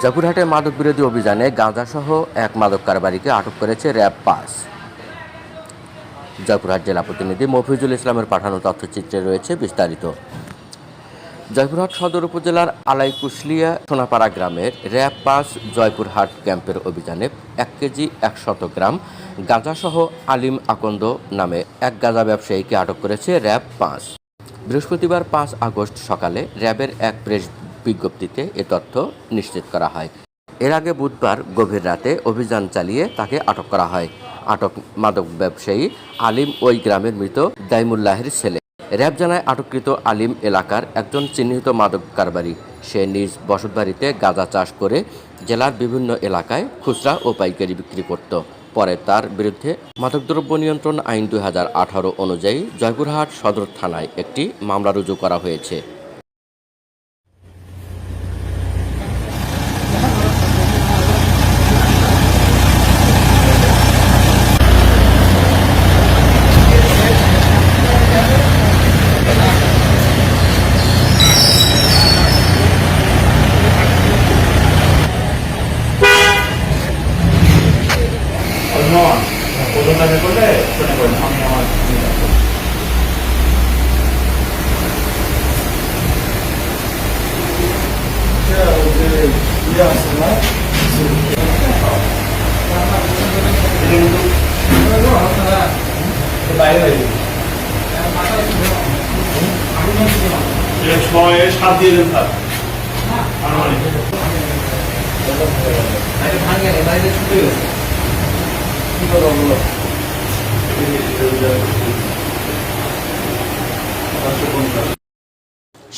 জয়পুরহাটে মাদক বিরোধী অভিযানে গাঁজাসহ এক মাদক কারবারিকে আটক করেছে র্যাব ৫। জয়পুরহাট জেলা প্রতিনিধি মফিজুল ইসলামের পাঠানো তথ্যচিত্রে রয়েছে বিস্তারিত। জয়পুরহাট সদর উপজেলার আলাইকুশলিয়া সোনাপাড়া গ্রামের র্যাব ৫ জয়পুরহাট ক্যাম্পের অভিযানে ১ কেজি ১০০ গ্রাম গাঁজাসহ আলিম আকন্দ নামে এক গাঁজা ব্যবসায়ীকে আটক করেছে র্যাব ৫। বৃহস্পতিবার ৫ আগস্ট সকালে র্যাবের এক প্রেস বিজ্ঞপ্তিতে এ তথ্য নিশ্চিত করা হয়। এর আগে বুধবার গভীর রাতে অভিযান চালিয়ে তাকে আটক করা হয়। আটক মাদক ব্যবসায়ী আলিম ওই গ্রামের মৃত দাইমুল্লাহের ছেলে। র্যাব জানায় আটককৃত আলিম এলাকার একজন চিহ্নিত মাদক কারবারি। সে নিজ বসতবাড়িতে গাঁজা চাষ করে জেলার বিভিন্ন এলাকায় খুচরা ও পাইকারি বিক্রি করত। পরে তার বিরুদ্ধে মাদকদ্রব্য নিয়ন্ত্রণ আইন ২০১৮ অনুযায়ী জয়পুরহাট সদর থানায় একটি মামলা রুজু করা হয়েছে।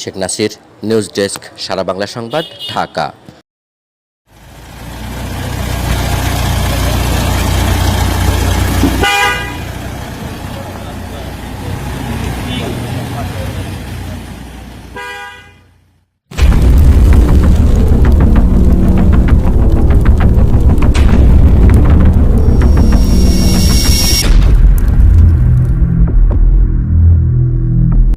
শেখ নাসির, নিউজ ডেস্ক, সারা বাংলা সংবাদ, ঢাকা।